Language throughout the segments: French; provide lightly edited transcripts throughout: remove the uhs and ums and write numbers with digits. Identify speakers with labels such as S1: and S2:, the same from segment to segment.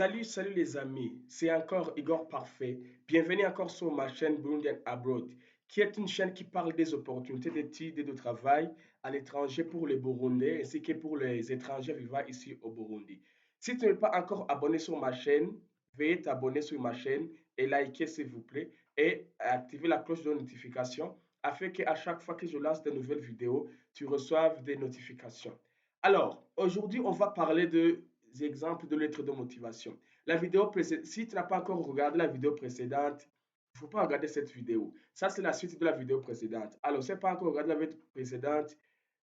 S1: Salut les amis, c'est encore Igor Parfait. Bienvenue encore sur ma chaîne Burundian Abroad, qui est une chaîne qui parle des opportunités d'études et de travail à l'étranger pour les Burundais ainsi que pour les étrangers vivant ici au Burundi. Si tu n'es pas encore abonné sur ma chaîne, veuillez t'abonner sur ma chaîne et liker s'il vous plaît et activer la cloche de notification afin qu'à chaque fois que je lance de nouvelles vidéos, tu reçoives des notifications. Alors, aujourd'hui, on va parler de exemples de lettres de motivation. La vidéo précédente, si tu n'as pas encore regardé la vidéo précédente, il ne faut pas regarder cette vidéo. Ça, c'est la suite de la vidéo précédente. Alors, si tu n'as pas encore regardé la vidéo précédente,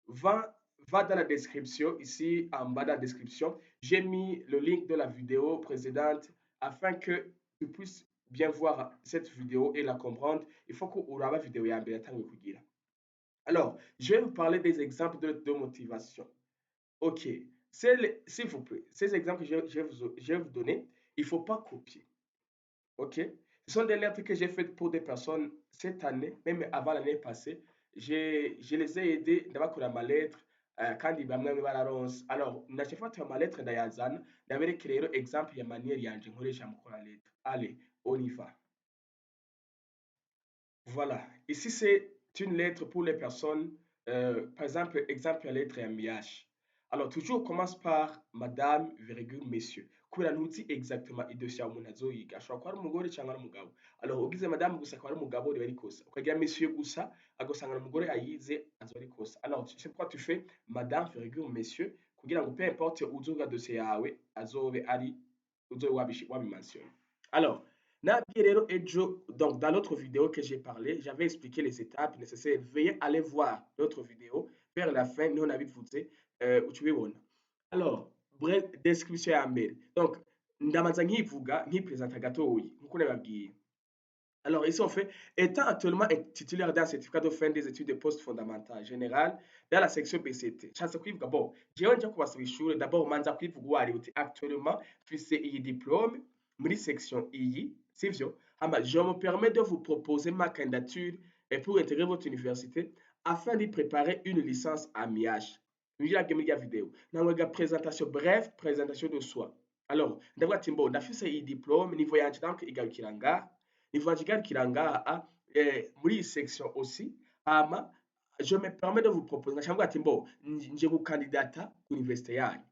S1: va, va dans la description, ici en bas de la description. J'ai mis le link de la vidéo précédente afin que tu puisses bien voir cette vidéo et la comprendre. Il faut que tu la vidéo ya mbere yatangiye kugira. Alors, je vais vous parler des exemples de motivation. OK. S'il vous plaît, ces exemples que je vais vous donner, il ne faut pas copier. OK? Ce sont des lettres que j'ai faites pour des personnes cette année, même avant l'année passée. Je les ai aidés ndabakora ma lettre kandi bamwe bararonse. Alors, nachafata ma lettre ndayazana, ndabereke rero exemple ya manière yanje nkoresha mu gukora lettre. Allez, on y va. Voilà. Ici, c'est une lettre pour les personnes. Par exemple, la lettre MIH. Alors, toujours commence par madame, virgule, monsieur. Kubera ntuzi exactement idosiye umuntu azoyiga. Ashobora kuba ari umugore cyangwa ari umugabo. Alors, ugize madame gusa akaba ari umugabo, riba rikosa. Ukagira monsieur gusa, agasanga umugore ayize, azoba rikosa. Alors, c'est pourquoi tu fais madame, virgule, monsieur, kugira ngo peu importe uzuga dosiye yawe, azobe ari, uzobe wabimensione. Alors, Nabi Rero Ejo, donc dans l'autre vidéo que j'ai parlé, j'avais expliqué les étapes nécessaires. Veuillez aller voir l'autre vidéo vers la fin, nous on avait voté, où tu veux voir. Alors, bref, description ya mbere. Donc, ndabanza nkivuga, nkipresenta gatoyi, nkuko nababwiye. Alors, ici, on fait, étant actuellement titulaire d'un certificat de fin des études de post fondamentales générales dans la section BCT. Nshatse kwivuga, bon, jewe nja kubasaba ishure, d'abord manza kwivuga uwo ari uti actuellement, mfise iyi diplôme muri section iyi, sivyo? Hama, je me permets de vous proposer ma candidature pour intégrer votre université afin d'y préparer une licence à MIH. Ngira muri ya vidéo. Nangwega présentation, bref, présentation de soi. Alors, ndavuga ati mbo, ndafise iyi diplôme, niveau yanje donc igarukira ngaha. Niveau yanje igarukira ngaha, muri iyi section aussi. Hama, je me permets de vous proposer, ngaca ati mbo, nje gukandidata ku université yanyu.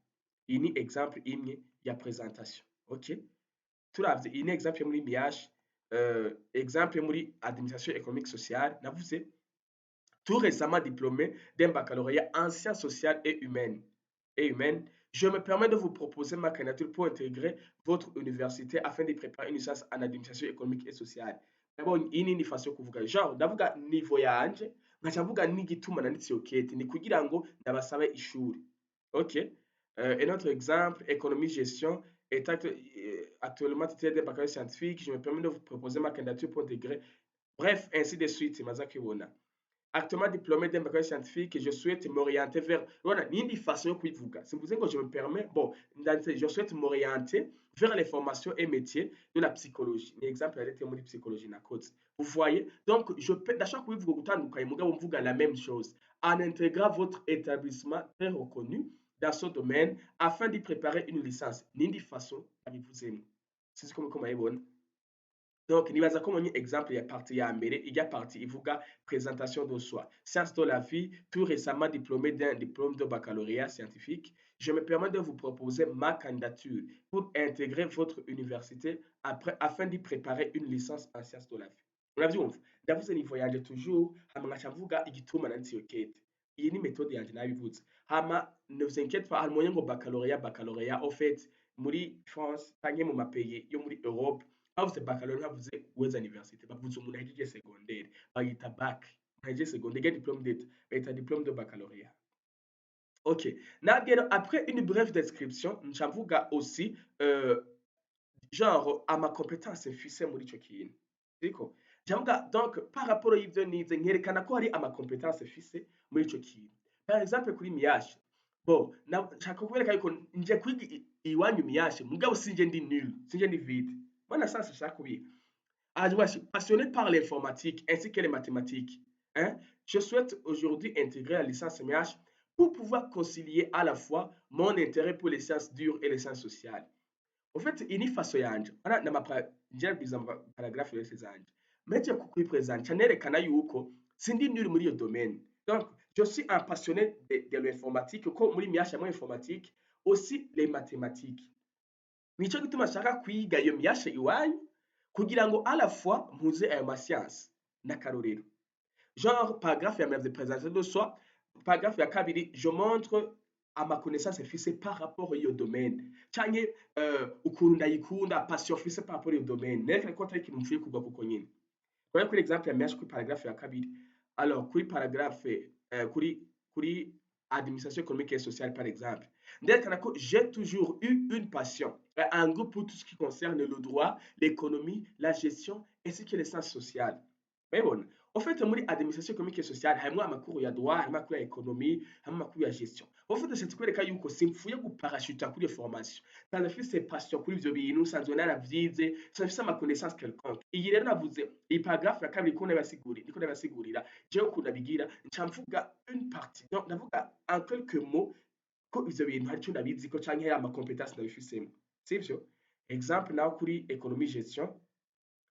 S1: Iyi ni exemple imwe ya présentation. OK? Turavye iyi ni exemple yo muri MIH, exemple yo muri administration économique sociale, navuze tout récemment diplômé d'un baccalauréat en sciences sociales et humaines, je me permets de vous proposer ma candidature pour intégrer votre université afin de préparer une licence en administration économique et sociale. D'abord, iyi ni façon yo kuvuga genre ndavuga niveau yanje nkaca mvuga n'igituma nanditse iyo kete ni kugira ngo ndabasabe ishuri. OK? Un autre exemple, économie gestion est actuellement titulaire d'un baccalauréat scientifique, je me permets de vous proposer ma candidature pour intégrer. Bref, ainsi de suite, maza kibona. Actuellement diplômé d'un baccalauréat scientifique, je souhaite m'orienter vers. Voilà, n'indi façon yo kubivuga. C'est pour ça que je me permets, bon, je souhaite m'orienter vers les formations et métiers de la psychologie. Ni exemple yari muri psychologie nakoze. Vous voyez? Donc, je peux, ndashaka kubivuga gutandukanye mugabo mvuga la même chose. En intégrant votre établissement très reconnu dans ce domaine afin d'y préparer une licence. N'indi façon yabivuzemo. Sinzi ko muko murabibona. Donc, nibaza ko mbonye exemple ya partie ya mbere, ijya partie ivuga présentation de soi. Sciences de la vie, tout récemment diplômé d'un diplôme de baccalauréat scientifique, je me permets de vous proposer ma candidature pour intégrer votre université afin d'y préparer une licence en sciences de la vie. Murabyumva? Ndavuze niveau yanje toujours, hama ngaca mvuga igituma nanditse iyo kete. Iyi ni méthode yanje nabivuze. Hama ne vous inquiétez pas, harmonie ngo baccalauréat, au fait, muri France, canke mu mapays yo muri Europe, bavuze baccalauréat bavuze weza université, bavuze umuntu ahejeje secondaire, bayita bac. Ahejeje secondaire, quel diplôme d'État? Bayita diplôme de baccalauréat. OK. Nabwira après une brève description, nca mvuga aussi genre ama compétence mfise muri ico kintu. Siko? Nca mvuga donc par rapport y'ivyo nize nkerekana ko hari ama compétence mfise muri ico kintu. Par exemple kuri MIH, bon, nshaka kubereka yuko nje kwiga iwanyu MIH, mugabo sinje ndi nul, sinje ndi vide. Moi, dans ça, c'est ça que ah, ouais, je suis passionné par l'informatique ainsi que les mathématiques. Hein. Je souhaite aujourd'hui intégrer la licence MH pour pouvoir concilier à la fois mon intérêt pour les sciences dures et les sciences sociales. au fait iyi ni faso yanje ana ngerageza paragraphe yose zanje meje kuyipresenta nerekana yuko sindi nuri muri iyo domaine. Donc je suis un passionné de l'informatique ko muri myasha mu informatique aussi les mathématiques. Nico gituma nshaka kwiga iyo myasha iwanyu kugira ngo à la fois mpuze ayo masiyansi n'akarorero. Genre paragraphe ya mbere de présentation de soi, paragraphe ya kabiri je montre à ma connaissance mfise par rapport iyo domaine canke ukuntu ndayikunda passion mfise par rapport iyo domaine nerekane ko atari ikintu mpfuye kugwa kuko nyine. Kuri exemple ya myasha kuri paragraphe ya kabiri. Alors kuri paragraphe kuri administration économique et sociale par exemple, nderekana ko j'ai toujours eu une passion, un goût pour tout ce qui concerne le droit, l'économie, la gestion ainsi que les sciences sociales. Urabibona? En fait muri administration économique et sociale harimwo amakuru ya droit, harimwo amakuru ya économie, harimwo amakuru ya gestion. En fait ndashatse kwereka yuko simpfuye guparachuta kuri iyo formation, nsanzwe mfise passion kuri ivyo bintu, nsanzwe naravyize, nsanzwe mfise ama connaissance quelconque. Iyi rero navuze iyi paragraphe ya kabiri ndiko ndabasigurira jewe ukuntu nabigira nca mvuga une partie, donc ndavuga en quelques mots ko ivyo bintu hari ico ndabiziko canke ama compétences ndabifisemo, sivyo? Exemple naho kuri économie gestion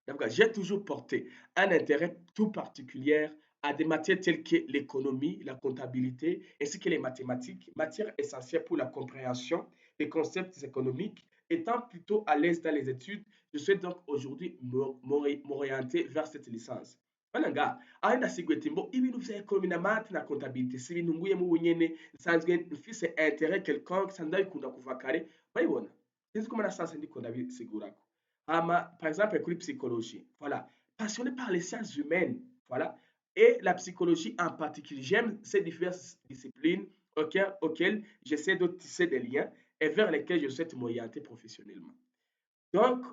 S1: ndavuga j'ai toujours porté un intérêt tout particulier à des matières telles que l'économie, la comptabilité ainsi que les mathématiques, matières essentielles pour la compréhension des concepts économiques. Étant plutôt à l'aise dans les études, je souhaite donc aujourd'hui m'orienter vers cette licence. Bana nga aho ndasigwe ati mbo ibintu vya ekonomi na math na comptabilité si ibintu nguyemo ubunyene nsanzwe mfise intérêt quelconque nsanzwe ndabikunda kuva kare bayibona sinzi ko muri sasa ndiko ndabisigurako. Par exemple kuri psychologie, voilà, passionné par les sciences humaines, voilà, et la psychologie en particulier. J'aime ces diverses disciplines auxquelles j'essaie de tisser des liens et vers lesquelles je souhaite m'orienter professionnellement. Donc,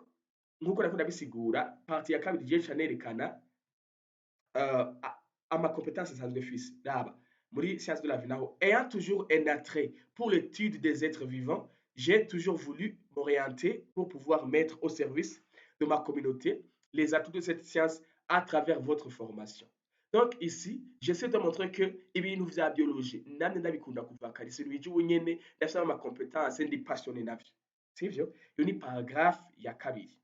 S1: nk'uko nako ndabisigura, partie ya kabiri je canerekana ama compétences nsanzwe mfise. Raba, muri sciences de la vie naho, ayant toujours un attrait pour l'étude des êtres vivants, j'ai toujours voulu m'orienter pour pouvoir mettre au service de ma communauté les atouts de cette science à travers votre formation. Donc ici, j'essaie de montrer que ibintu vya biologie namwe ndabikunda kuva kare, si ibintu ubunyene ndafise ama compétences ndi passionné navyo. Sivyo? Iyo ni paragraphe ya kabiri.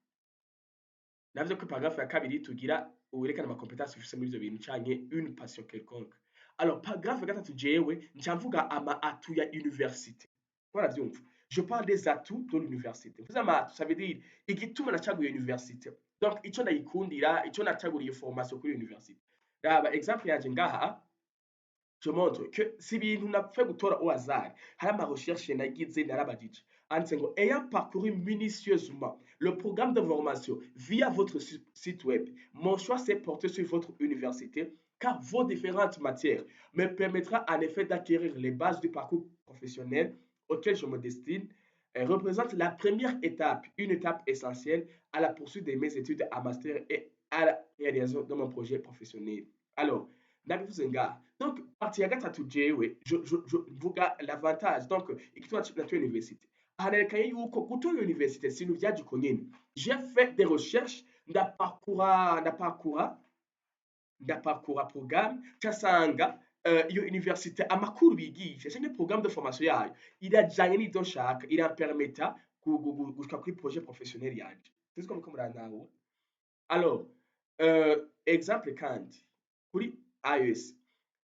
S1: Navuze ko paragraphe ya kabiri tugira werekana ama compétences ufise muri ivyo bintu canke une passion quelconque. Alors paragraphe ya gatatu jewe nca mvuga ama atouts ya université. Waravyumva? Je parle des atouts de l'université. Mvuze ama atouts, ça veut dire igituma nacaguye université. Donc ico ndayikundira, ico nacaguriye formation kuri université. Raba exemple yanje ngaha, je montre que si ibintu napfuye gutora au hasard, hari ama recherche nagize narabajije. Handitse ngo ayant parcouru minutieusement le programme de formation via votre site web, mon choix s'est porté sur votre université car vos différentes matières me permettra en effet d'acquérir les bases du parcours professionnel auquel je me destine représente la première étape, une étape essentielle à la poursuite de mes études à master et à la réalisation de mon projet professionnel. Alors, nabivuze ngaha. Donc, partie ya gatatu jewe, je mvuga l'avantage. Donc, igituma natuye université. Hanerekanye yuko gutora université si ibintu vyaje uko nyene. J'ai fait des recherches, ndaparcoura programme, casanga iyo université amakuru bigisha canke programme de formation yayo irajanye n'ivyo nshaka, irampermeta gushika kuri projet professionnel yanje. Sinzi ko muriko murantahura. Alors, exemple kandi kuri AES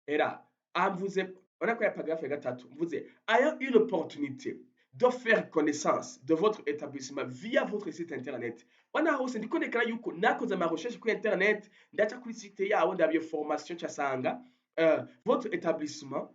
S1: era mvuze urabona ko ya paragraphe ya gatatu mvuze ayant eu l'opportunité de faire connaissance de votre établissement via votre site internet. Wana hose ndiko ndekana yuko nakoze ama recherche kuri internet ndaca kuri site yabo ndabiye formation casanga votre établissement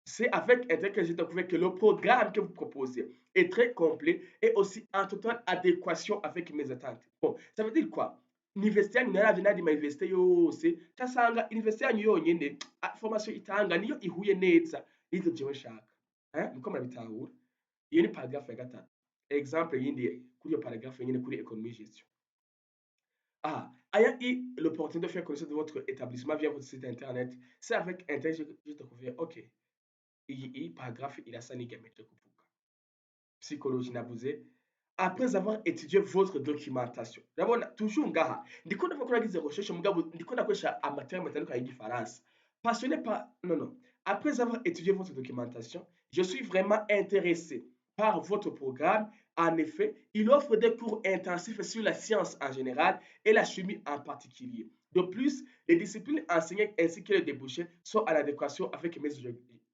S1: c'est avec intérêt que j'ai découvert que le programme que vous proposez est très complet et aussi en totale adéquation avec mes attentes. Bon, ça veut dire quoi? Université yanyu naravye n'andi ma université yose casanga université yanyu yonyene formation itanga niyo ihuye neza n'ivyo jewe nshaka. Niko murabitahura? Iyo ni paragraphe ya gatatu. Exemple yindi kuri iyo paragraphe nyene kuri économie gestion. Ayant eu l'opportunité de faire connaissance de votre établissement via votre site internet, c'est avec intérêt que j'ai découvert, ok, iyi paragraphe irasa n'igamije kuvuga. Psychologie navuze, après avoir étudié votre documentation. Urabona toujours ngaha ndiko ndavuga ko nagize recherche mugabo ndiko ndakoresha amaterme atandukanye y'igifaransa. Passionné par non. Après avoir étudié votre documentation, je suis vraiment intéressé par votre programme En effet, il offre des cours intensifs sur la science en général et la chimie en particulier. De plus, les disciplines enseignées ainsi que les débouchés sont en adéquation avec mes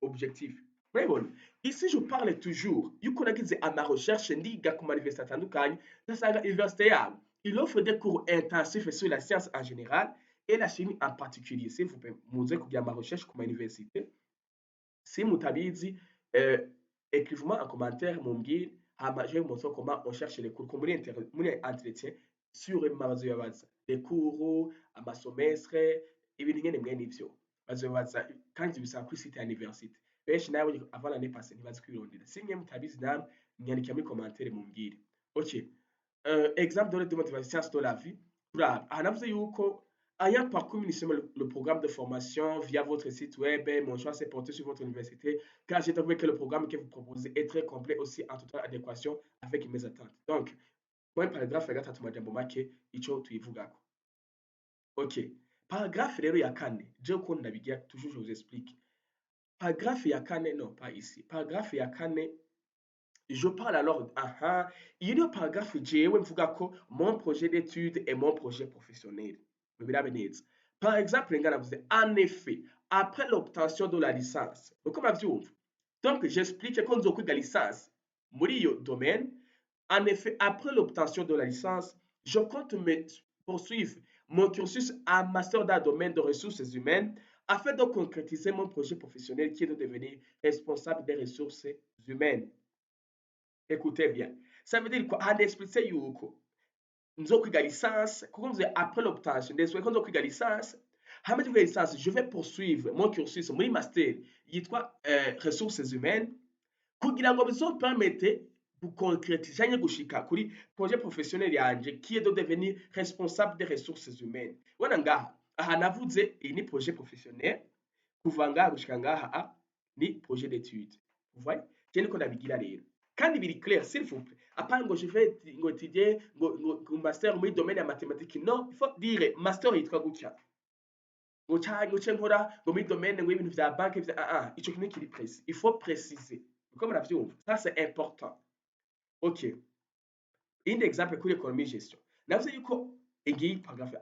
S1: objectifs. Mais bon, ici je parle toujours, yuko nagize ama recherche ndiga ku ma université atandukanye, ndasanga université yabo il offre des cours intensifs sur la science en général et la chimie en particulier. S'il vous plaît, muze kugira ama recherche ku ma université. Si mutabizi, écrivez-moi en commentaire mumbwire, hama je vais vous montrer comment on cherche les cours, muri entretien sur bazobabaza les cours, amasomestre, ibintu nyene mwene ivyo bazobabaza kandi bisaba kuri site ya université. Benshi nawe avant l'année passée ntibazi kwirondera. Si mwe mutabizi namwe myandikira muri commentaire mumbwire. Ok, exemple de motivation sciences de la vie. Turaba aha navuze yuko ayant parcouru initialement le programme de formation via votre site web, mon choix s'est porté sur votre université, car j'ai trouvé que le programme que vous proposez est très complet aussi en totale adéquation avec mes attentes. Donc, point paragraphe ya gatatu majambo make ico tuyivugako. Ok, paragraphe rero ya kane, je ukuntu ndabigira toujours je vous explique. Paragraphe ya kane, non pas ici. Paragraphe ya kane, je parle alors, il y a un paragraphe jewe mvuga ko mon projet d'étude et mon projet professionnel. Mubirabe neza. Par exemple, nganavuze en effet, après l'obtention de la licence. Uko mwavyumva? Donc, j'explique ko nzokwiga licence muri iyo domaine. En effet, après l'obtention de la licence, je compte me poursuivre mon cursus en master dans le domaine de ressources humaines afin de concrétiser mon projet professionnel qui est de devenir responsable des ressources humaines. Écoutez bien. Ça veut dire quoi? Handi expliqué yuko nzokwiga licence kuko mvuze après l'obtention ndetse ko nzokwiga licence hama kwiga licence je vais poursuivre mon cursus muri master yitwa ressources humaines kugira ngo bizopermete guconcrétiser cyangwa gushika kuri projet professionnel yanje qui est de devenir responsable des ressources humaines. Wana ngaha aha navuze iyi ni projet professionnel kuva ngaha gushika ngaha ni projet d'étude. Vous voyez? Je niko ndabigira rero. Kandi biri clair s'il vous plaît. Apana ngo je vais ngo étudier ngo master muri domaine ya mathématique. Non, il faut dire master yitwa gutya. Ngo cyangwa nkora ngo muri domaine ngo ibintu vya banque vya ico kintu kiri précis. Il faut préciser. Uko muravyumva? Ça c'est important. OK. Un exemple kuri économie gestion. Navuze yuko igiyi paragraphe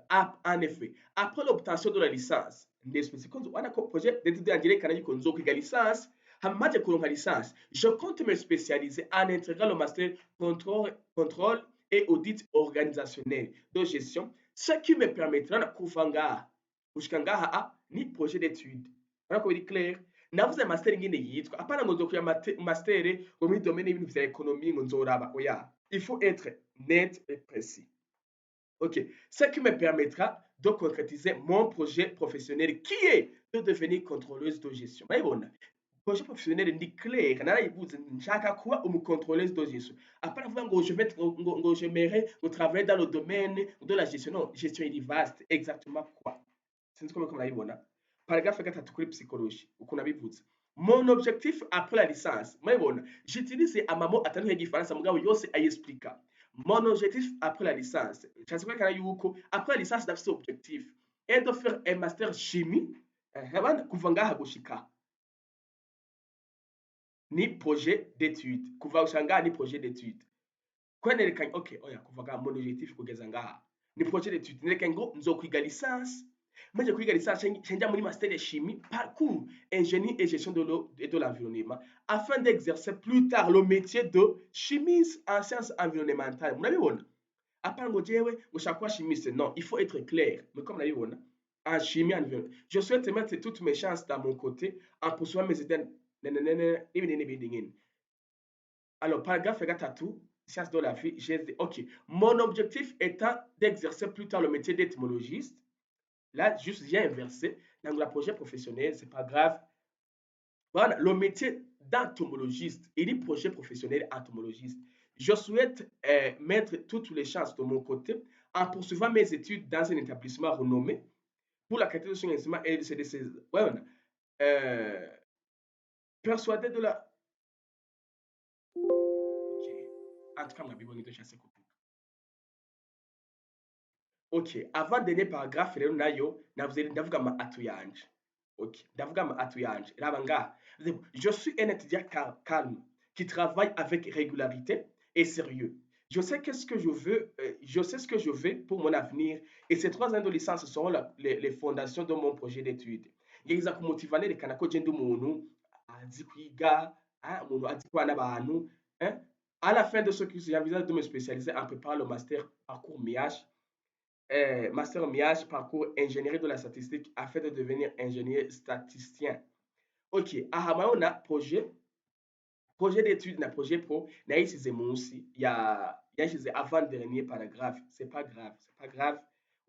S1: en effet, après l'obtention de la licence, ndespécifique ko wana ko projet d'étude yangerekana yuko nzokwiga licence. Hamaze kuronka licence, je compte me spécialiser en intégrant le master contrôle et audit organisationnel de gestion, ce qui me permettra de kuva ngaha gushika ngaha ni projet d'étude. Urabona ko biri clair? Navuze master ingene yitwa apana ngo nzokuya master ngo muri domaine y'ibintu vya économie ngo nzoraba oya. Il faut être net et précis. OK, ce qui me permettra de concrétiser mon projet professionnel qui est de devenir contrôleuse de gestion. Urabona? Projet professionnel ndi clair narayibuze nshaka kuba umucontrôleuse de gestion. Apana kuvuga ngo je vais ngo j'aimerais travailler dans le domaine de la gestion. Non, gestion est vaste. Exactement quoi? Sinzi comment murayibona. Paragraphe 4 kuri psychologie ukuntu abivuze. Mon objectif après la licence, murabibona, j'utilise amamo atari y'igifaransa mugabo yose ayexplica. Mon objectif après la licence, nshatse kwerekana yuko après la licence ndafise objectif est de faire un master chimie kuva ngaha gushika ni projet d'étude kuva gushika ngaha ni projet d'étude kwenerekanye okay oya kuva ngaha mon objectif kugeza ngaha ni projet d'étude nerekanye ngo nzokwiga licence maze kwiga licence njya muri master de chimie parcours ingénierie et gestion de l'eau et de l'environnement afin d'exercer plus tard le métier de chimiste en sciences environnementales. Murabibona? Apana ngo jewe gushaka kuba chimiste, non, il faut être clair. Mais comme murabibona en chimie environnement, je souhaite mettre toutes mes chances dans mon côté en poursuivant mes études. Alors, paragraphe 4, sciences de la vie, j'ai dit, ok, mon objectif étant d'exercer plus tard le métier d'étymologiste. Là, juste, j'ai inversé. Dans le projet professionnel, c'est pas grave. Voilà, le métier d'entomologiste et le projet professionnel entomologiste. Je souhaite mettre toutes les chances de mon côté en poursuivant mes études dans un établissement renommé pour la qualité de son enseignement et de ses voilà. Persuadé de la... Ok. En tout cas, ma Bible est chassée coupe. Ok. Avant dernier paragraphe, rero nayo ndavuga ma atu yanje. Ok. Ndavuga ma atu yanje. Raba ngaha. Je suis un étudiant calme qui travaille avec régularité et sérieux. Je sais ce que je veux pour mon avenir et ces 3 ans de licence seront les fondations de mon projet d'études. Ngeza kumutiva nerekana ko je ndi umuntu azi kwiga, umuntu azi kubana n'abantu. Hein. À la fin de ce cursus, j'envisage de me spécialiser en préparant le master parcours MIH, master MIH, parcours ingénierie de la statistique afin de devenir ingénieur statisticien. Ok, aha murabona projet d'étude na projet pro nayishyize munsi yashyize avant dernier paragraphe. C'est pas grave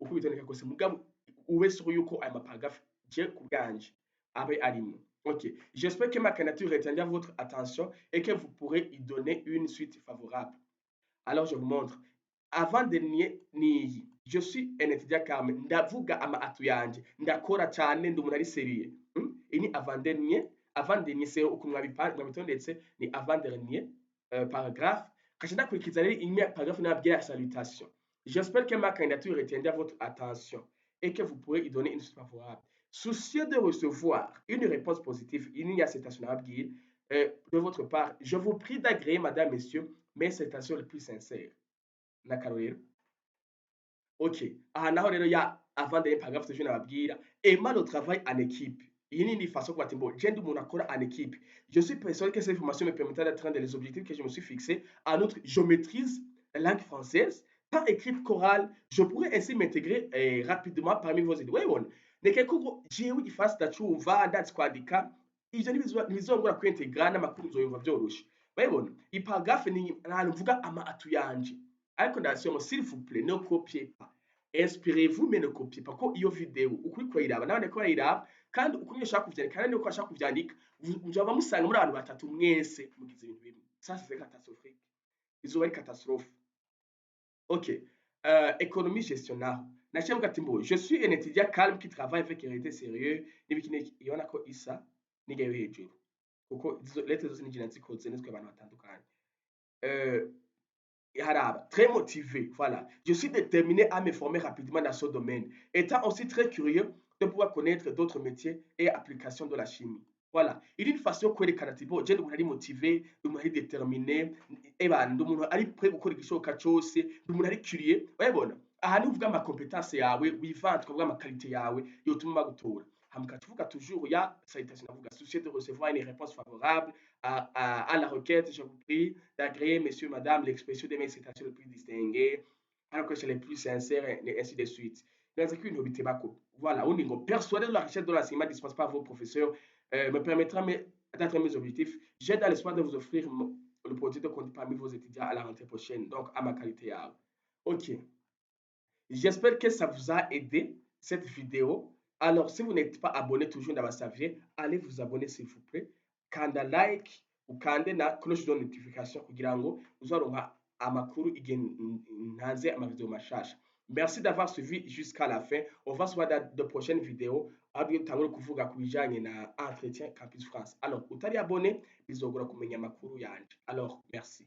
S1: uko bitondeka kose mugabo ube sure yuko aya maparagraphe je ku bwanje abe arimo. Ok, j'espère que ma candidature retiendra votre attention et que vous pourrez y donner une suite favorable. Alors je vous montre. Avant-dernier ni iyi. Je suis un étudiant calme. Ndavuga ama atu yanje. Ndakora cyane ndi umuntu ari serieux. Iyi ni avant-dernier. Avant-dernier c'est ukuntu mwabitondetse ni avant-dernier paragraphe. Kaca ndakurikiza rero imwe paragraphe nababwira ya salutation. J'espère que ma candidature retiendra votre attention et que vous pourrez y donner une suite favorable. Soucieux de recevoir une réponse positive, il y a citation nababwira de votre part. Je vous prie d'agréer, madame, messieurs, mes citations les plus sincères. N'akarorero. Ok, aha naho rero ya avant dernier paragraphe tuje nababwira aimant le travail en équipe. Iyi ni indi façon kuba ati mbo je ndi umuntu akora en équipe. Je suis persuadé que cette formation me permettra d'atteindre les objectifs que je me suis fixés. En outre, je maîtrise la langue française, tant écrite qu'orale. Je pourrais ainsi m'intégrer rapidement parmi vos études. Webona, neke kuko jewe igifaransa ndacumva ndazi kwandika, ivyo ntibizongora kwintegra n'amakuru nzoyumva vyoroshe. Webona, iyi paragraphe ni ahantu mvuga ama atu yanje. Ariko ndasoma s'il vous plaît, ne copiez pas. Inspirez-vous mais ne copiez pas. Ko iyo video ukuri kurayiraba n'abandi ko barayiraba kandi ukuri ushaka kuvyandika kandi uko ashaka kuvyandika muzaba musanga muri abantu batatu mwese mugize ibintu bimwe. Ça c'est catastrophique. Izuba ari catastrophe. Ok. Économie gestion naho. Naciye mvuga ati mbo je suis un étudiant calme qui travaille avec hérité sérieux n'ibiki n'iki ibona ko isa n'igayo hejuru. Kuko izo lettres zose n'ijana zikoze nitwe abantu batandukanye. Très motivé, voilà. Je suis déterminé à me former rapidement dans ce domaine, étant aussi très curieux de pouvoir connaître d'autres métiers et applications de la chimie. Voilà. Il y a une façon kwerekana ati bo je ndi umuntu ari motivé, ndi umuntu ari déterminé, ndi umuntu ari prêt gukora igishoboka cyose, ndi umuntu ari curieux. Urabona? Aha ni uvuga ama compétence yawe, wivante ukavuga ama qualité yawe yotuma bagutora. Hamka tuvuga toujours ya salutation navuga soucieux de recevoir une réponse favorable à la requête, je vous prie d'agréer, messieurs, madame, l'expression de mes citations les plus distinguées, alors que c'est les plus sincères, et ainsi de suite. Voilà, on est persuadé de la richesse de l'enseignement dispensé par vos professeurs me permettra d'atteindre mes objectifs. J'ai dans l'espoir de vous offrir le projet de compte parmi vos étudiants à la rentrée prochaine, donc à ma qualité. Ok. J'espère que ça vous a aidé, cette vidéo. Alors, si vous n'êtes pas abonné toujours dans Savier, allez vous abonner s'il vous plaît. Kanda like, ukande na cloche de notification kugira ngo uzaronka amakuru igihe ntanze amavideo mashasha. Merci d'avoir suivi jusqu'à la fin. On va se voir dans de prochaines vidéos. Aho dutangura kuvuga ku bijanye na entretien Campus France. Alors, utari abonné bizogora kumenya amakuru yanje. Alors, merci.